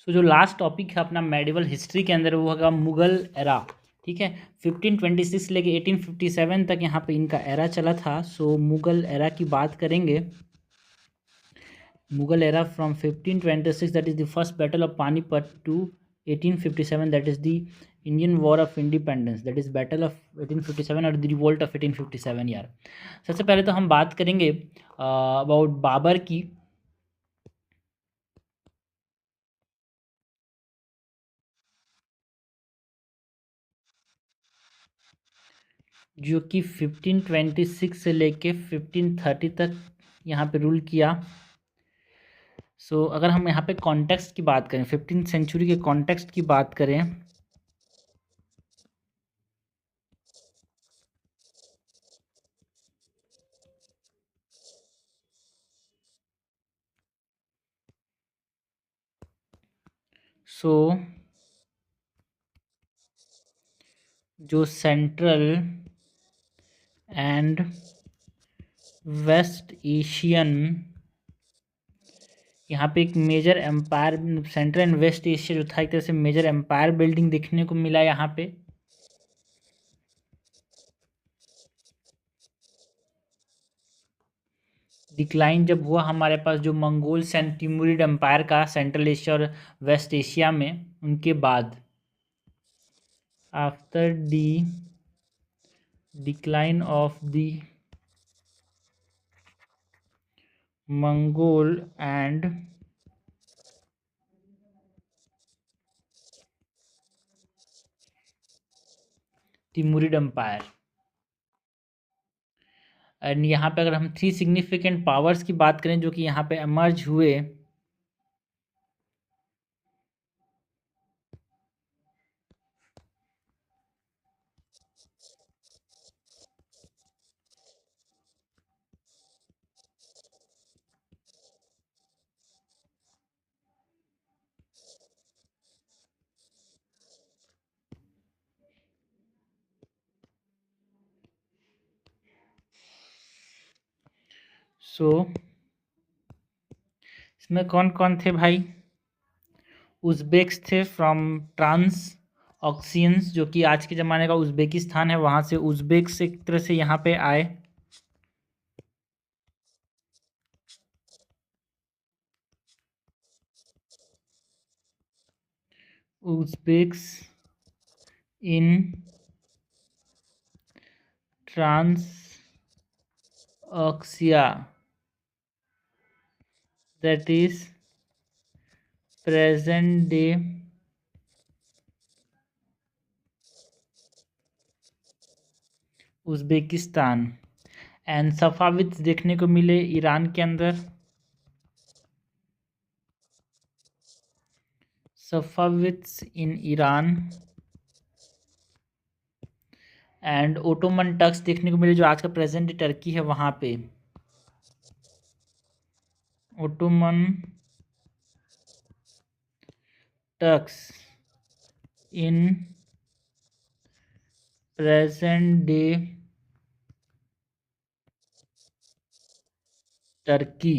सो जो last topic है अपना मेडिवल हिस्ट्री के अंदर वो होगा मुगल एरा। ठीक है, 1526 से लेके 1857 तक यहाँ पे इनका एरा चला था। सो मुगल एरा की बात करेंगे। Mughal era from 1526 that is the first battle of Panipat to 1857 that is the Indian war of independence, that is battle of 1857 और द रिवोल्ट ऑफ 1857 यार। सबसे पहले तो हम बात करेंगे अबाउट बाबर की। जो कि 1526 से लेके 1530 तक यहाँ पे रूल किया। सो अगर हम यहाँ पे कॉन्टेक्स्ट की बात करें, 15th सेंचुरी के कॉन्टेक्स्ट की बात करें, सो जो सेंट्रल एंड वेस्ट एशियन, यहाँ पे एक major empire, central and west Asia जो था एक तरह से मेजर एम्पायर बिल्डिंग देखने को मिला यहाँ पे। डिक्लाइन जब हुआ हमारे पास जो मंगोल्स एंड तिमुरिड एम्पायर का सेंट्रल एशिया और वेस्ट एशिया में, उनके बाद after the decline of the Mongol and Timurid empire, and यहाँ पे अगर हम 3 सिग्निफिकेंट पावर्स की बात करें जो कि यहाँ पे एमर्ज हुए, सो इसमें कौन कौन थे भाई? उज़्बेक्स थे फ्रॉम ट्रांस ऑक्सियंस, जो कि आज के ज़माने का उज़्बेकिस्तान है, वहाँ से उज़्बेक्स एक तरह से यहाँ पे आए। Uzbeks in Transoxiana, that is present day Uzbekistan, and Safavids देखने को मिले ईरान के अंदर। Safavids in Iran, and Ottoman Turks देखने को मिले जो आज का प्रेजेंट डे टर्की है वहाँ पे। Ottoman Turks in present day Turkey.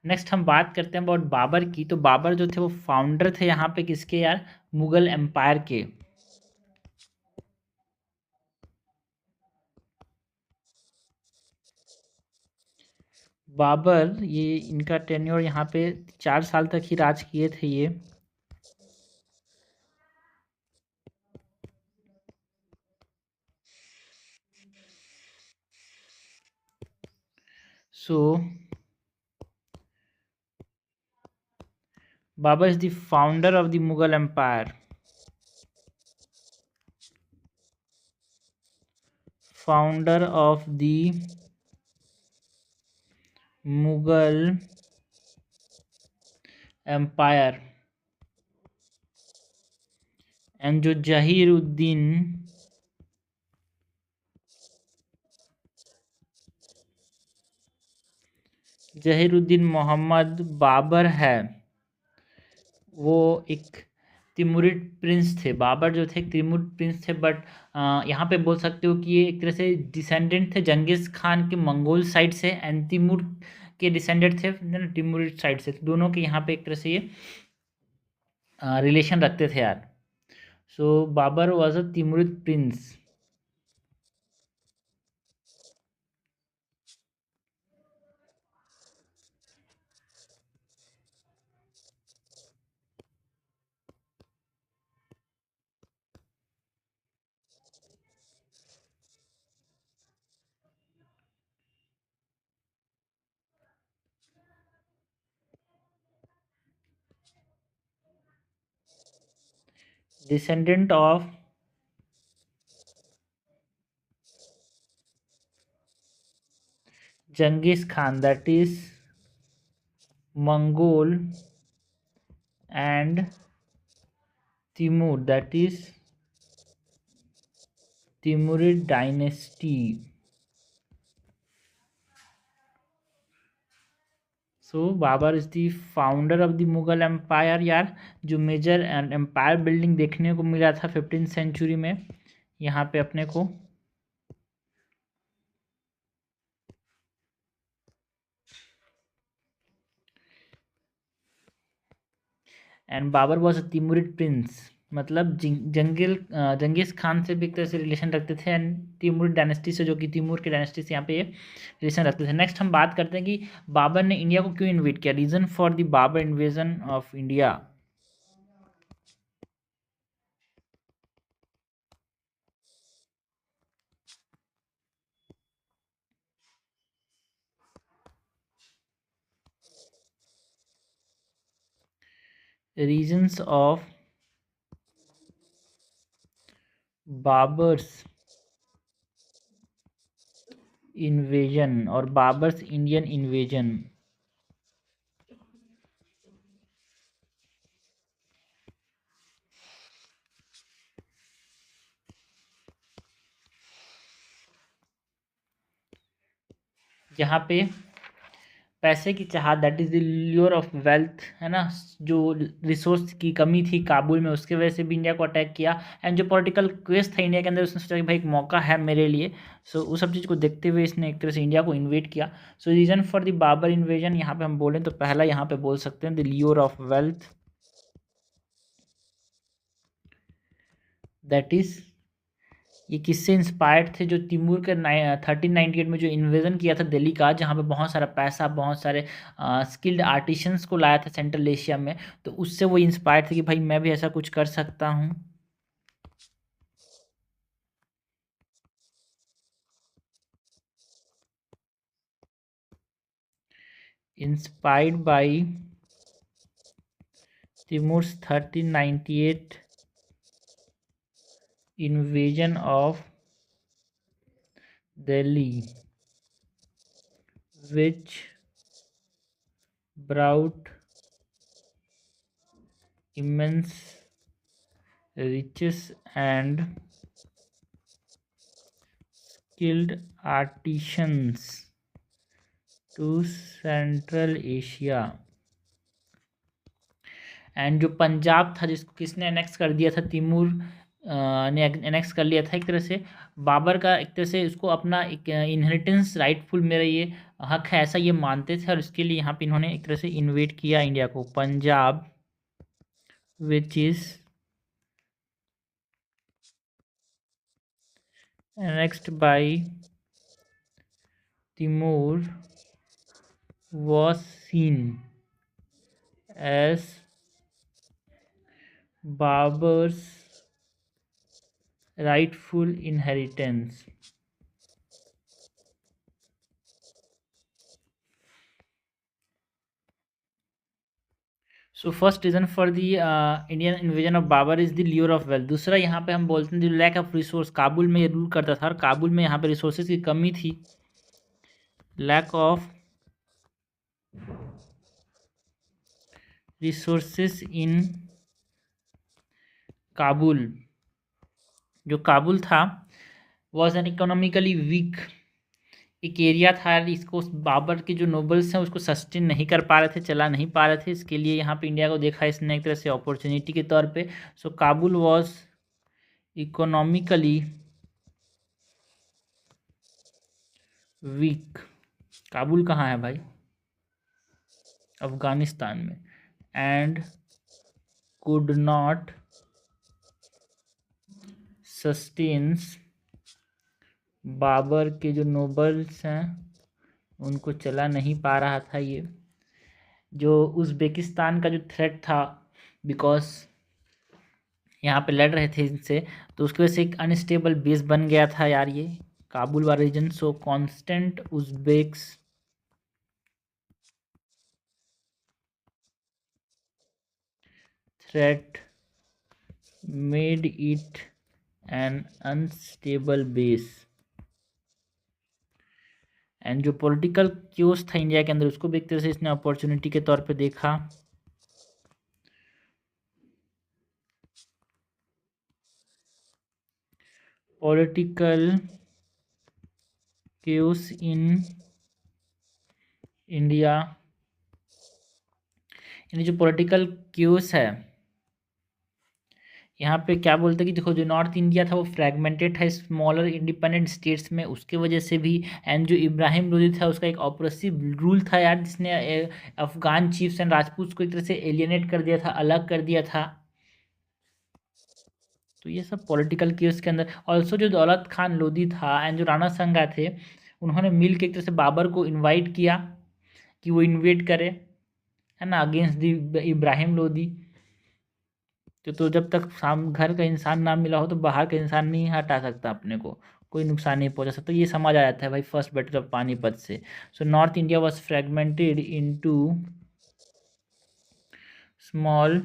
Next हम बात करते हैं अबाउट बाबर की। तो बाबर जो थे वो फाउंडर थे यहाँ पे किसके यार? मुगल एम्पायर के। बाबर ये इनका टेन्योर यहाँ पे 4 साल तक ही राज किए थे ये। So Babur is the founder of the Mughal empire, founder of the Mughal empire, and जो जहीरुद्दीन मोहम्मद बाबर है, वो एक तिमुरिड प्रिंस थे। बाबर जो थे एक तिमुरिड प्रिंस थे, बट यहाँ पे बोल सकते हो कि ये एक तरह से डिसेंडेंट थे जंगीज़ खान के मंगोल साइड से, एंड तिमुर के डिसेंडेड थे ना, तिमुरिड साइड से, तो दोनों के यहाँ पे एक तरह से ये रिलेशन रखते थे यार। So Babur was a Timurid prince. descendant of Genghis Khan, that is Mongol, and Timur, that is Timurid dynasty. So Babur is the founder of the Mughal empire यार। जो मेजर एम्पायर बिल्डिंग देखने को मिला था 15th सेंचुरी में यहाँ पे अपने को। And Babur was a Timurid prince, मतलब जंगिस खान से भी एक तरह से रिलेशन रखते थे, एंड तिमुरिड डायनेस्टी से, जो कि तिमूर के डायनेस्टी से यहाँ पे रिलेशन रखते थे। नेक्स्ट हम बात करते हैं कि बाबर ने इंडिया को क्यों इन्वेट किया, reason for the Babur invasion of India. Reasons of Babur's invasion और बाबर्स इंडियन इन्वेजन। जहाँ पे पैसे की चाहत, that is the lure of wealth, है ना, जो रिसोर्स की कमी थी काबुल में, उसके वजह से भी इंडिया को अटैक किया। एंड जो पॉलिटिकल क्वेस्ट था इंडिया के अंदर, उसने सोचा कि भाई एक मौका है मेरे लिए। सो उस सब चीज़ को देखते हुए इसने एक तरह से इंडिया को इन्वेट किया। So reason for the Babur invasion यहाँ पे हम बोलें तो पहला यहाँ पे बोल सकते हैं the lure of wealth, that is, ये किससे इंस्पायर्ड थे, जो तिमूर के 1398 में जो इन्वेजन किया था दिल्ली का, जहाँ पे बहुत सारा पैसा, बहुत सारे स्किल्ड आर्टिशंस को लाया था सेंट्रल एशिया में, तो उससे वो इंस्पायर्ड थे कि भाई मैं भी ऐसा कुछ कर सकता हूँ। Inspired by Timur's 1398 invasion of Delhi, which brought immense riches and skilled artisans to Central Asia। And जो पंजाब था, जिसको किसने एनेक्स कर दिया था, तिमूर ने एनेक्स कर लिया था एक तरह से। बाबर का एक तरह से उसको अपना एक इनहेरिटेंस राइटफुल मेरा ये हक है, ऐसा ये मानते थे, और इसके लिए यहाँ पे इन्होंने एक तरह से इन्वेट किया इंडिया को। Punjab which is annexed by Timur was seen as Babur's rightful inheritance। So first reason for the Indian invasion of Babur is the lure of wealth. दूसरा यहाँ पे हम बोलते हैं लैक ऑफ रिसोर्स, काबुल में ये रूल करता था और काबुल में यहाँ पे रिसोर्सेज की कमी थी, lack of resources in Kabul. जो काबुल था वॉज एन इकोनॉमिकली वीक एक एरिया था, इसको बाबर के जो नोबल्स हैं उसको सस्टेन नहीं कर पा रहे थे, चला नहीं पा रहे थे, इसके लिए यहाँ पे इंडिया को देखा इसने एक तरह से अपॉर्चुनिटी के तौर पे। So Kabul was economically weak. Kabul कहाँ है भाई? अफगानिस्तान में, and could not sustains, Babur के जो नोबल्स हैं उनको चला नहीं पा रहा था ये, जो उज़्बेकिस्तान का जो थ्रेट था, बिकॉज यहाँ पे लड़ रहे थे इनसे, तो उसकी वजह से एक अनस्टेबल बेस बन गया था यार ये काबुल वाला region. So constant Uzbeks threat made it an unstable base, and जो पॉलिटिकल क्यूज था इंडिया के अंदर उसको भी एक तरह से इसने अपॉर्चुनिटी के तौर पे देखा। पॉलिटिकल क्यूज इन इंडिया, यानी जो पॉलिटिकल क्यूज है यहाँ पे क्या बोलते हैं कि देखो जो नॉर्थ इंडिया था वो फ्रेगमेंटेड था स्मॉलर इंडिपेंडेंट स्टेट्स में, उसके वजह से भी। एंड जो इब्राहिम लोदी था उसका एक ऑपरेसिव रूल था यार, जिसने अफगान चीफ्स एंड राजपूत को एक तरह से एलियनेट कर दिया था, अलग कर दिया था। तो ये सब पॉलिटिकल केस के अंदर। ऑल्सो जो दौलत खान लोदी था एंड जो राणा संगा थे, उन्होंने मिल के एक तरह से बाबर को इनवाइट किया कि वो इन्वेट करे, है ना, अगेंस्ट दी इब्राहिम लोदी। तो जब तक घर का इंसान ना मिला हो तो बाहर का इंसान नहीं हटा सकता अपने को, कोई नुकसान नहीं पहुंचा सकता। ये समझ आ जाता है भाई फर्स्ट बैटल ऑफ पानीपत से। So north India was fragmented into small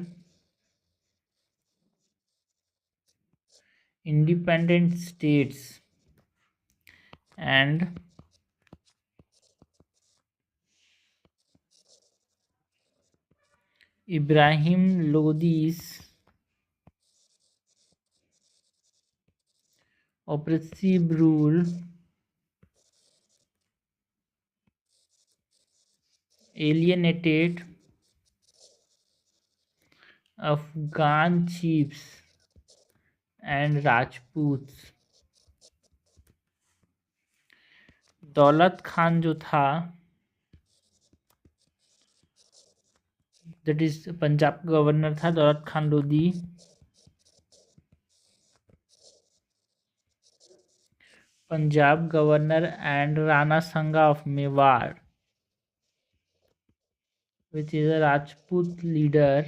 independent states, and Ibrahim Lodi's oppressive rule alienated Afghan chiefs and Rajputs। दौलत खान जो था, दैट इज पंजाब का गवर्नर था दौलत खान लोधी, पंजाब गवर्नर, एंड राणा संगा of Mewar, which is a Rajput leader,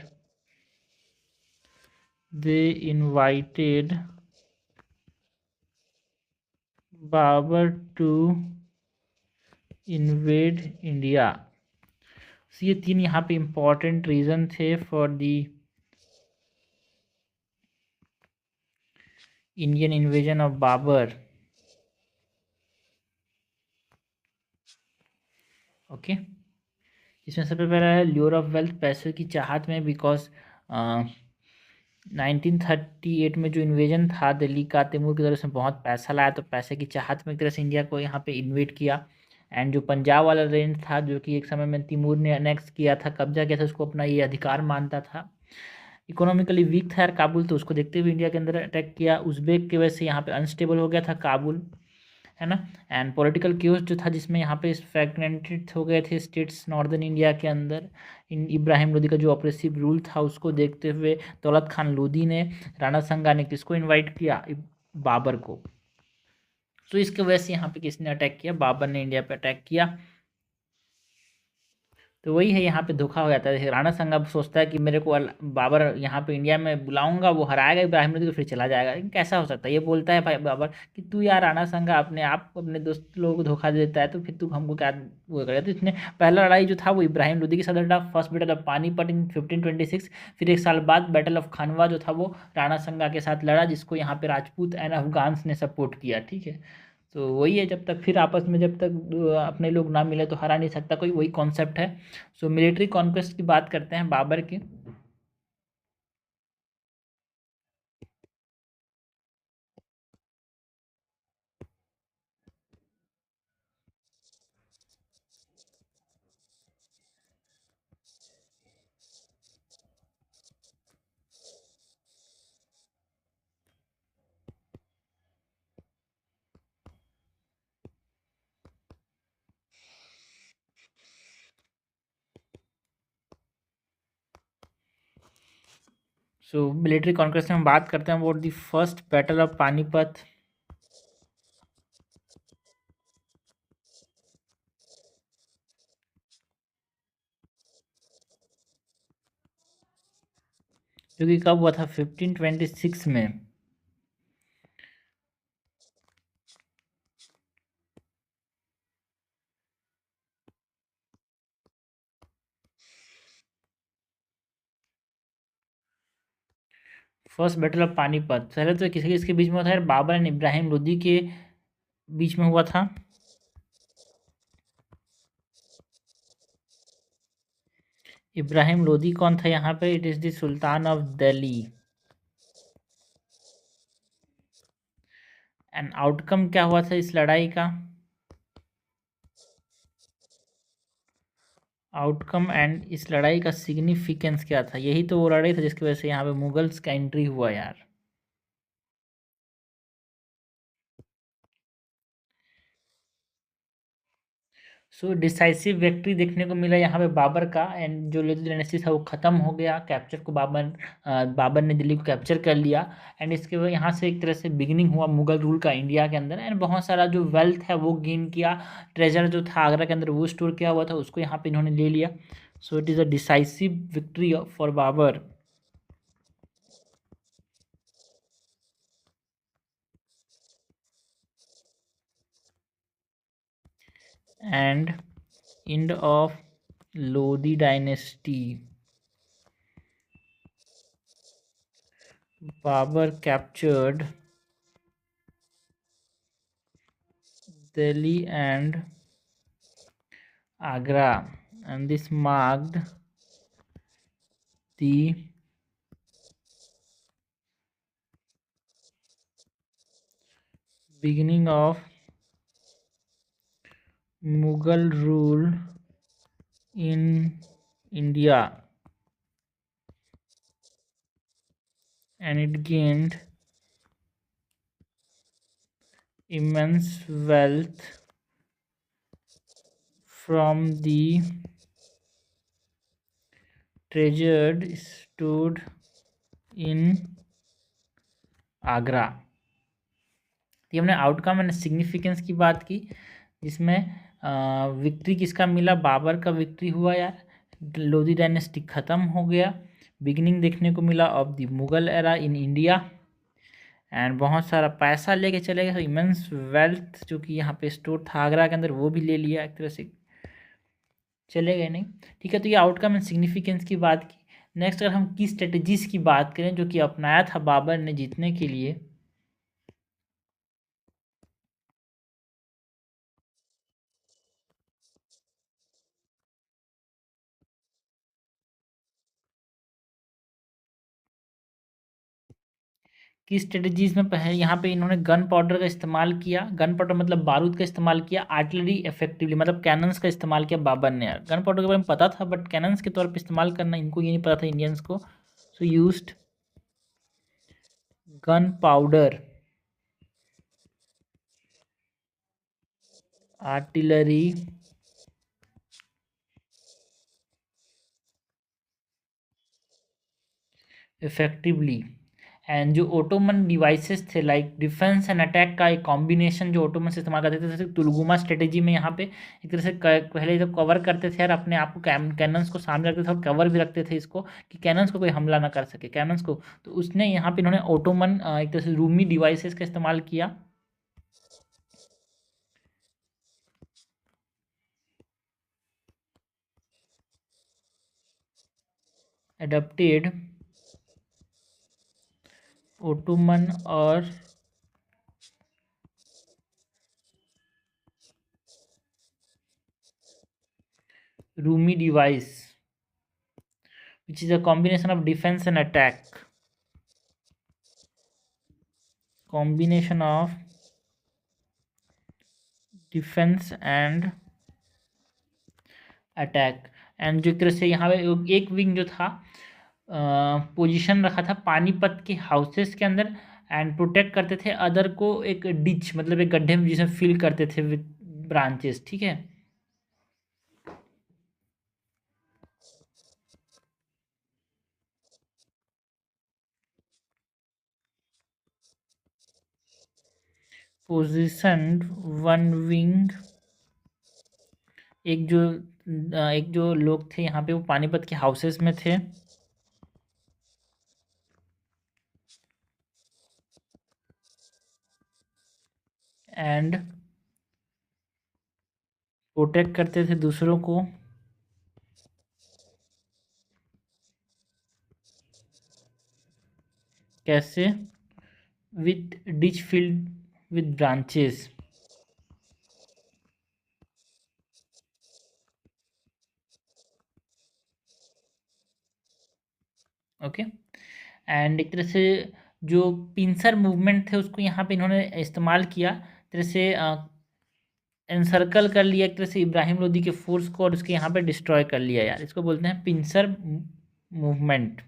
they invited Babur to invade India। So ये तीन यहाँ पे इम्पॉर्टेंट रीजन थे for the Indian invasion of Babur. Okay, इसमें सबसे पहला है ल्योर ऑफ वेल्थ, पैसे की चाहत में, बिकॉज 1938 में जो इन्वेजन था दिल्ली का तैमूर की तरफ से बहुत पैसा लाया, तो पैसे की चाहत में एक तरह से इंडिया को यहाँ पे इन्वेट किया। एंड जो पंजाब वाला रेंज था जो कि एक समय में तैमूर ने अनेक्स किया था, कब्जा किया था, उसको अपना ये अधिकार मानता था। इकोनॉमिकली वीक था यार काबुल, तो उसको देखते हुए इंडिया के अंदर अटैक किया। उज़्बेक की वजह से यहाँ पे अनस्टेबल हो गया था काबुल, है ना। एंड पॉलिटिकल क्यूज जो था जिसमें यहाँ पे फ्रैगमेंटेड हो गए थे स्टेट्स नॉर्दर्न इंडिया के अंदर, इन इब्राहिम लोदी का जो ऑपरेसिव रूल था उसको देखते हुए दौलत खान लोदी ने, राणा संगा ने किसको इनवाइट किया, बाबर को। तो इसके वजह से यहाँ पे किसने अटैक किया, बाबर ने इंडिया पे अटैक किया। तो वही है, यहाँ पे धोखा हो जाता है। राणा संगा सोचता है कि मेरे को बाबर यहाँ पे इंडिया में बुलाऊंगा, वो हराएगा इब्राहिम लोदी को, फिर चला जाएगा। लेकिन कैसा हो सकता है, ये बोलता है भाई बाबर कि तू यार राणा संगा अपने आप अपने दोस्त लोगों को धोखा देता है, तो फिर तू हमको क्या वो करेगा। तो इसने पहला लड़ाई जो था वो इब्राहिम लोदी के साथ लड़ा, फर्स्ट बैटल ऑफ पानीपत इन 1526। फिर एक साल बाद बैटल ऑफ खानवा जो था वो राणा संगा के साथ लड़ा, जिसको यहाँ पे राजपूत एंड अफगान्स ने सपोर्ट किया, ठीक है। तो वही है, जब तक फिर आपस में जब तक अपने लोग ना मिले तो हरा नहीं सकता कोई, वही कॉन्सेप्ट है। सो मिलिट्री कॉन्क्वेस्ट की बात करते हैं बाबर की। सो मिलिट्री कॉन्क्वेस्ट में हम बात करते हैं about the first battle of Panipat. जो कि कब हुआ था? 1526 में। फर्स्ट बैटल ऑफ पानीपत पहले तो किसी किसके बीच में हुआ था यार? बाबर एंड इब्राहिम लोदी के बीच में हुआ था। इब्राहिम लोदी कौन था यहाँ पे? It is the sultan of Delhi. And outcome क्या हुआ था इस लड़ाई का? आउटकम एंड इस लड़ाई का सिग्निफिकेंस क्या था? यही तो वो लड़ाई था जिसकी वजह से यहाँ पे मुगल्स का एंट्री हुआ यार। सो डिसाइसिव विक्ट्री देखने को मिला यहाँ पे बाबर का, एंड जो लोधी डायनेस्टी था वो ख़त्म हो गया। कैप्चर को बाबर ने दिल्ली को कैप्चर कर लिया। एंड इसके बाद यहाँ से एक तरह से बिगिनिंग हुआ मुगल रूल का इंडिया के अंदर। एंड बहुत सारा जो वेल्थ है वो गेन किया। ट्रेजर जो था आगरा के अंदर वो स्टोर किया हुआ था, उसको यहाँ पे इन्होंने ले लिया। So it is a decisive victory for Babur. And end of Lodi dynasty. Babur captured Delhi and Agra, and this marked the beginning of Mughal rule in India, and it gained immense wealth from the treasured stored in Agra. ये हमने outcome and significance की बात की, जिसमें victory किसका मिला? बाबर का victory हुआ यार। लोधी डायनेस्टी ख़त्म हो गया। बिगिनिंग देखने को मिला of the Mughal era in India. And बहुत सारा पैसा लेके चले गए। इमेंस वेल्थ जो कि यहाँ पे स्टोर था आगरा के अंदर वो भी ले लिया, एक तरह से चले गए नहीं। ठीक है, तो ये आउटकम एंड सिग्निफिकेंस की बात की। नेक्स्ट अगर हम की स्ट्रेटजीज की बात करें जो कि अपनाया था बाबर ने जीतने के लिए, की स्ट्रेटजीज में पहले यहाँ पे इन्होंने गन पाउडर का इस्तेमाल किया। गन पाउडर मतलब बारूद का इस्तेमाल किया। आर्टिलरी इफेक्टिवली मतलब कैनन्स का इस्तेमाल किया बाबर ने यार। गन पाउडर के बारे में पता था बट कैनन्स के तौर पे इस्तेमाल करना इनको ये नहीं पता था इंडियंस को। सो used gun powder, artillery effectively. And जो ओटोमन डिवाइसेस थे लाइक डिफेंस एंड अटैक का एक कॉम्बिनेशन जो ओटोमन से इस्तेमाल करते थे, जैसे तुलगुमा स्ट्रेटेजी में यहाँ पे एक तरह से पहले जब कवर करते थे यार अपने आप को, कैनन्स को सामने रखते थे और कवर भी रखते थे इसको कि कैनन्स को कोई हमला ना कर सके कैनन्स को। तो उसने यहाँ पे इन्होंने ओटोमन एक तरह से रूमी डिवाइसेस का इस्तेमाल किया। एडप्टेड ओटोमन और Rumi device which is a combination of defense and attack, combination of defence and attack. And जो एक तरह से यहाँ पे एक विंग जो था पोजीशन रखा था पानीपत के हाउसेस के अंदर एंड प्रोटेक्ट करते थे अदर को एक डिच मतलब एक गड्ढे में जिसे फिल करते थे विद ब्रांचेस। ठीक है, पोजिशनड वन विंग, एक जो लोग थे यहाँ पे वो पानीपत के हाउसेस में थे, एंड प्रोटेक्ट करते थे दूसरों को, कैसे, with ditch field with branches. Okay, and एक तरह से जो पिंसर मूवमेंट थे उसको यहाँ पे इन्होंने इस्तेमाल किया, एक तरह से एनसर्कल कर लिया एक तरह से इब्राहिम लोदी के फोर्स को, और उसके यहाँ पे डिस्ट्रॉय कर लिया यार। इसको बोलते हैं pincer movement.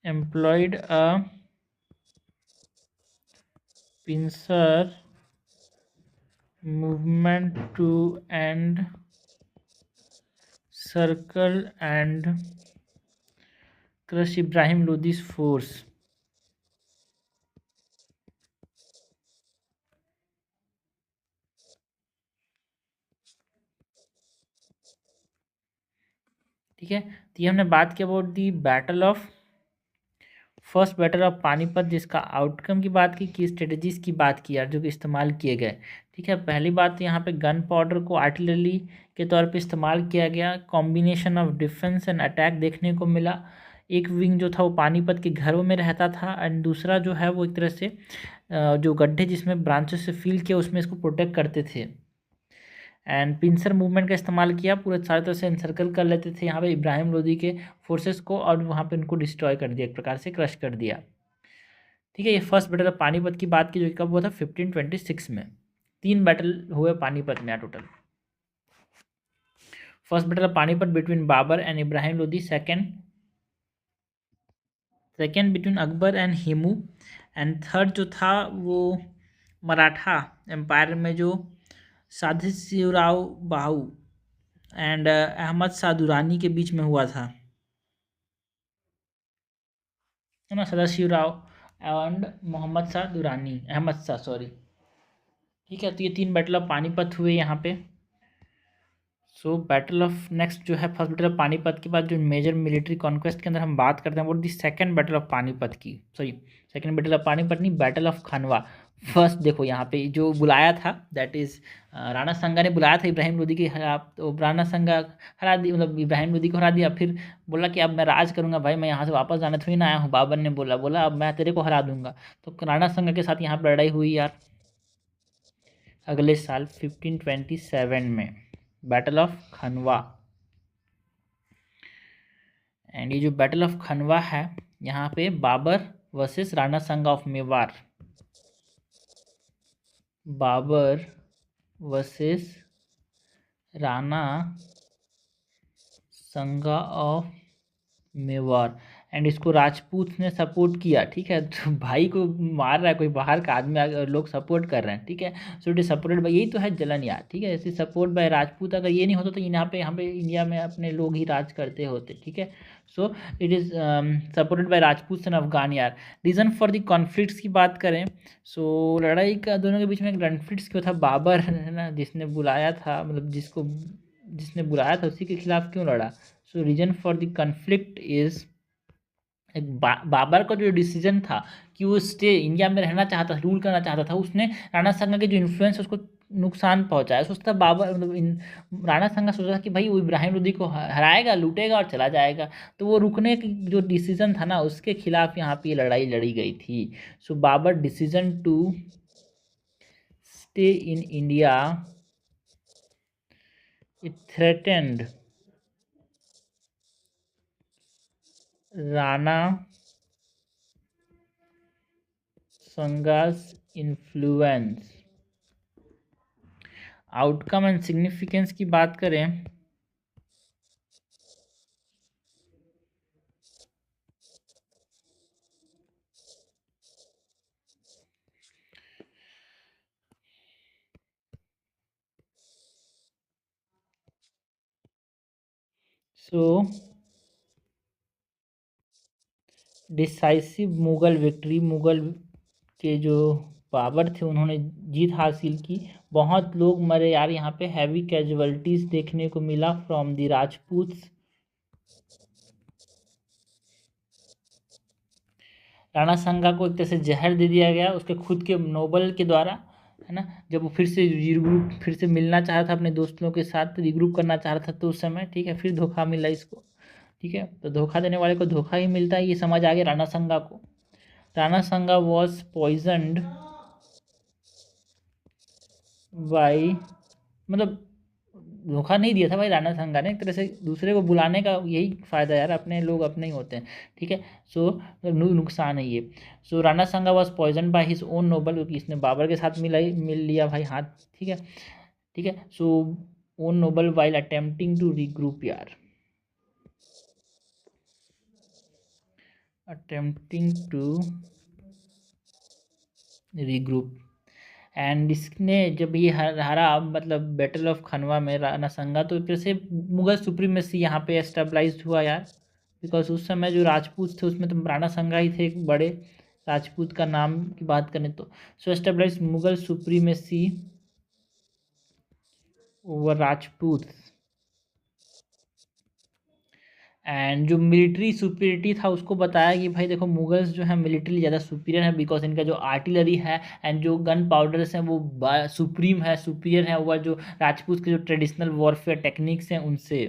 Employed a pincer movement to end circle and crush Ibrahim Lodi's force। ठीक है, तो ये हमने बात की about the battle of first battle of Panipat, जिसका आउटकम की बात की स्ट्रेटजीज की बात की यार जो कि इस्तेमाल किए गए। ठीक है, पहली बात तो यहाँ पे गन पाउडर को आर्टिलरी के तौर पे इस्तेमाल किया गया, combination of defence and attack देखने को मिला। एक विंग जो था वो पानीपत के घरों में रहता था, एंड दूसरा जो है वो एक तरह से जो गड्ढे जिसमें ब्रांचेस से फिल किया उसमें इसको प्रोटेक्ट करते थे। एंड पिंसर मूवमेंट का इस्तेमाल किया, पूरे सारी तरह से एनसर्कल कर लेते थे यहाँ पे इब्राहिम लोदी के फोर्सेस को, और वहाँ पे उनको डिस्ट्रॉय कर दिया, एक प्रकार से क्रश कर दिया। ठीक है, ये फर्स्ट बैटल ऑफ पानीपत की बात की जो कब हुआ था 1526 में। 3 बैटल हुए पानीपत में total. First battle of Panipat between Babur and Ibrahim Lodi, second between Akbar and Hemu, and third जो था वो मराठा एम्पायर में जो सदाशिवराव बाहू एंड अहमद शाह दुरानी के बीच में हुआ था, है ना, सदाशिवराव एंड मोहम्मद शाह दुरानी, अहमद शाह सॉरी। ठीक है, तो ये 3 बैटल ऑफ पानीपत हुए यहाँ पे। सो बैटल ऑफ नेक्स्ट जो है फर्स्ट बैटल ऑफ पानीपत के बाद जो मेजर मिलिट्री कॉन्क्वेस्ट के अंदर हम बात करते हैं वो the second battle of Panipat की, sorry second battle of Panipat नहीं, बैटल ऑफ खनवा। फर्स्ट देखो यहाँ पे जो बुलाया था दैट इज राणा संगा ने बुलाया था इब्राहिम लोदी के खिलाफ, तो राणा संगा हरा दी, मतलब इब्राहिम लोदी को हरा दिया, फिर बोला कि अब मैं राज करूंगा भाई, मैं यहाँ से वापस जाने थोड़ी ना आया हूँ, बाबर ने बोला बोला अब मैं तेरे को हरा दूंगा। तो राणा संगा के साथ यहाँ पर लड़ाई हुई यार अगले साल 1527 में, बैटल ऑफ खनवा। एंड ये जो बैटल ऑफ खनवा है यहाँ पे बाबर वर्सेस राणा संगा ऑफ मेवाड़, बाबर वर्सेस राणा संगा ऑफ मेवाड़। एंड इसको राजपूत ने सपोर्ट किया। ठीक है, तो भाई को मार रहा है कोई बाहर का आदमी और लोग सपोर्ट कर रहे हैं। ठीक है, so it is supported by, यही तो है जलन यार। ठीक है, ऐसे सपोर्ट बाय राजपूत, अगर ये नहीं होता तो यहाँ पे इंडिया में अपने लोग ही राज करते होते। ठीक है, so it is supported by Rajput and Afghan यार। रीज़न फॉर द कॉन्फ्लिक्ट्स की बात करें, सो लड़ाई का दोनों के बीच में कॉन्फ्लिक्ट्स क्यों था, बाबर है ना जिसने बुलाया था, मतलब जिसने बुलाया था उसी के खिलाफ क्यों लड़ा। So reason for the conflict is Babur का जो डिसीजन था कि वो स्टे इंडिया में रहना चाहता, रूल करना चाहता था, उसने राणा संगा के जो इन्फ्लुएंस उसको नुकसान पहुंचाया। सोचता बाबर, मतलब राणा संगा सोचा कि भाई वो इब्राहिम लोदी को हराएगा, लूटेगा और चला जाएगा, तो वो रुकने की जो डिसीजन था ना उसके खिलाफ यहाँ पे लड़ाई लड़ी गई थी। So Babur decision to stay in India, it threatened Rana Sanga's influence। Outcome and significance की बात करें, so decisive Mughal victory, Mughal के जो बाबर थे उन्होंने जीत हासिल की। बहुत लोग मरे यार, यहाँ पे हैवी कैजुअलिटीज देखने को मिला फ्रॉम द राजपूत। राणा संगा को एक तरह से जहर दे दिया गया उसके खुद के नोबल के द्वारा, है ना। जब वो फिर से रिग्रुप, फिर से मिलना चाह रहा था अपने दोस्तों के साथ, रिग्रुप करना चाह रहा था तो उस समय, ठीक है, फिर धोखा मिला इसको। ठीक है, तो धोखा देने वाले को धोखा ही मिलता है, ये समझ आ गया राणा संगा को। Rana Sanga was poisoned by, मतलब धोखा नहीं दिया था भाई राणा संगा ने, एक तरह से दूसरे को बुलाने का यही फायदा है यार, अपने लोग अपने ही होते हैं। ठीक है, सो नुकसान है ये। So Rana Sanga was poison by his own noble, क्योंकि इसने बाबर के साथ मिल लिया भाई हाथ। ठीक है, ठीक है, so own noble while attempting to regroup यार, अटेम्प्टिंग टू रीग्रुप। एंड इसने जब ये हरा मतलब बैटल ऑफ खनवा में राणा संगा, तो फिर से मुगल सुप्रीमेसी यहाँ पे एस्टेब्लाइज हुआ यार। बिकॉज उस समय जो राजपूत थे उसमें तो राणा संगा ही थे एक बड़े राजपूत का नाम की बात करें तो। So established Mughal supremacy over Rajput. And जो मिलिट्री सुपीरियरिटी था उसको बताया कि भाई देखो मुगल्स जो है मिलिट्री ज़्यादा सुपीरियर है, बिकॉज इनका जो आर्टिलरी है एंड जो गन पाउडर्स हैं वो सुप्रीम है, सुपीरियर है ओवर जो राजपूत के जो ट्रेडिशनल वॉरफेयर टेक्निक्स हैं उनसे।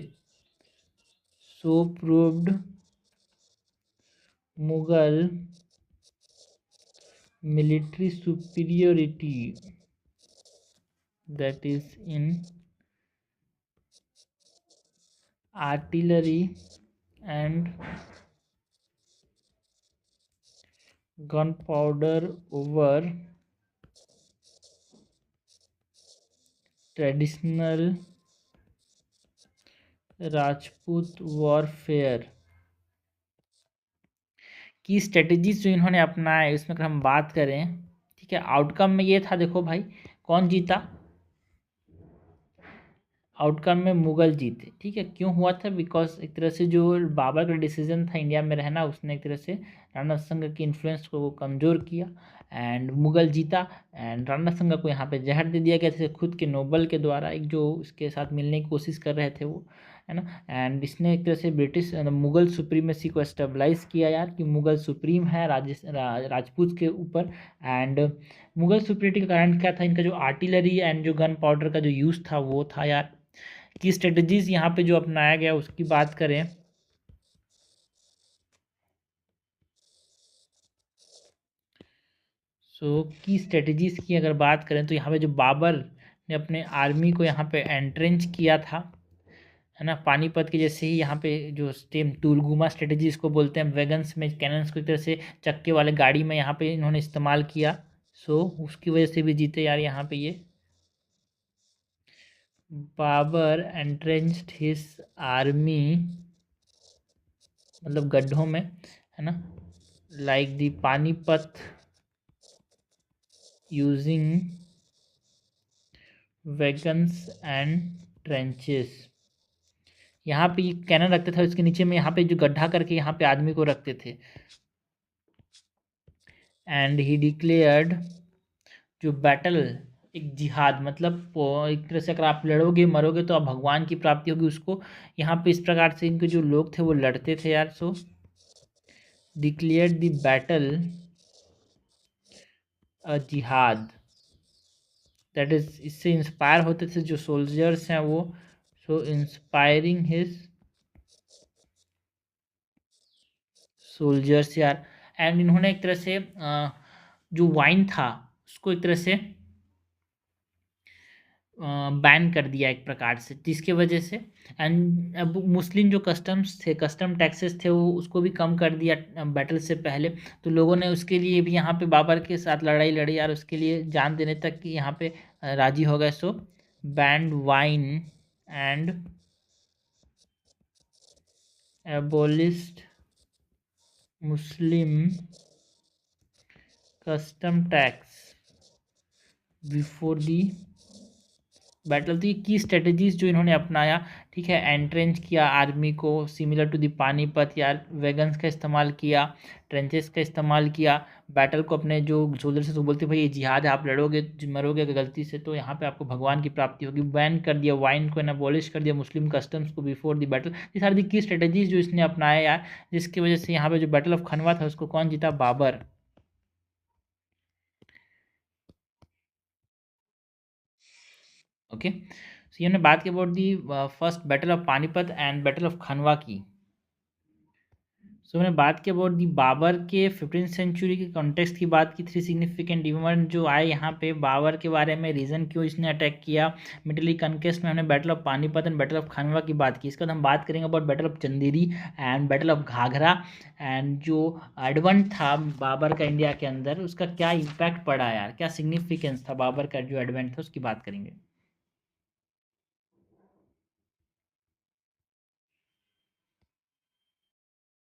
So proved Mughal military superiority that is in artillery and gunpowder over traditional Rajput warfare की स्ट्रेटजीज जो इन्होंने अपनाए उसमें अगर हम बात करें, ठीक है, आउटकम में ये था, देखो भाई कौन जीता, आउटकम में मुगल जीते। ठीक है, क्यों हुआ था, बिकॉज एक तरह से जो बाबर का डिसीजन था इंडिया में रहना, उसने एक तरह से राणा संगा की इन्फ्लुएंस को कमज़ोर किया एंड मुगल जीता। एंड राणा संगा को यहाँ पे जहर दे दिया गया था खुद के नोबल के द्वारा, एक जो उसके साथ मिलने की कोशिश कर रहे थे वो, है ना। एंड इसने एक तरह से ब्रिटिश मुगल सुप्रीमेसी को एस्टेब्लाइज किया यार, कि मुगल सुप्रीम है राजपूत के ऊपर। एंड मुगल सुप्रीमेसी का कारण क्या था, इनका जो आर्टिलरी एंड जो गन पाउडर का जो यूज़ था वो था यार। की स्ट्रेटजीज यहाँ पे जो अपनाया गया उसकी बात करें, सो की स्ट्रेटजीज की अगर बात करें तो यहाँ पे जो बाबर ने अपने आर्मी को यहाँ पे एंट्रेंच किया था, है ना, पानीपत के जैसे ही यहाँ पे जो स्टेम टूलगुमा स्ट्रेटजी इसको बोलते हैं, वैगन्स में कैनन्स को एक तरह से चक्के वाले गाड़ी में यहाँ पे इन्होंने इस्तेमाल किया। सो उसकी वजह से भी जीते यार यहाँ पे ये। बाबर एंट्रेंच्ड हिज आर्मी, मतलब गड्ढों में, है ना, like the Panipat using wagons and trenches. यहाँ पे ये कैनन रखते थे, उसके नीचे में यहाँ पे जो गड्ढा करके यहाँ पे आदमी को रखते थे। एंड ही डिक्लेयर्ड, जो बैटल, एक जिहाद, मतलब एक तरह से अगर आप लड़ोगे मरोगे तो आप भगवान की प्राप्ति होगी उसको, यहाँ पे इस प्रकार से इनके जो लोग थे वो लड़ते थे यार। सो डिक्लेयर्ड द बैटल अ जिहाद, दैट इज, इससे इंस्पायर होते थे जो सोल्जर्स हैं वो। सो इंस्पायरिंग हिज सोल्जर्स यार। एंड इन्होंने एक तरह से जो वाइन था उसको एक तरह से बैन कर दिया एक प्रकार से, जिसके वजह से, एंड अब मुस्लिम जो कस्टम्स थे, कस्टम टैक्सेस थे, वो उसको भी कम कर दिया बैटल से पहले। तो लोगों ने उसके लिए भी यहाँ पे बाबर के साथ लड़ाई लड़ी यार, उसके लिए जान देने तक कि यहाँ पे राजी हो गए। So banned wine and abolished Muslim custom tax before the battle थी, की स्ट्रेटजीज जो इन्होंने अपनाया, ठीक है, एंट्रेंच किया आर्मी को सिमिलर टू दी पानीपत, या वैगन्स का इस्तेमाल किया, ट्रेंचेस का इस्तेमाल किया, बैटल को अपने जो सोल्जर से तो बोलते भाई ये जिहाद है, आप लड़ोगे मरोगे अगर गलती से तो यहाँ पे आपको भगवान की प्राप्ति होगी, बैन कर दिया वाइन को, एबॉलिश कर दिया मुस्लिम कस्टम्स को बिफोर द बैटल। ये सारी की स्ट्रेटजीज जो इसने अपनाया यार, जिसकी वजह से यहाँ पे जो बैटल ऑफ खनवा था उसको कौन जीता, बाबर। ओके, सो ये हमने बात की about the first battle of Panipat and battle of Khanwa की। सो मैंने बात की अबाउट दी बाबर के 15th सेंचुरी के कॉन्टेक्स्ट की बात की, थ्री सिग्निफिकेंट इवेंट जो आए यहाँ पे बाबर के बारे में, रीज़न क्यों इसने अटैक किया, मिडिल कंकेस्ट में हमने battle of Panipat and battle of Khanwa की बात की। इसके बाद हम बात करेंगे about battle of Chanderi and battle of Ghaghra, and जो एडवेंट था बाबर का इंडिया के अंदर उसका क्या इम्पैक्ट पड़ा यार, क्या सिग्निफिकेंस था बाबर का जो एडवेंट था उसकी बात करेंगे।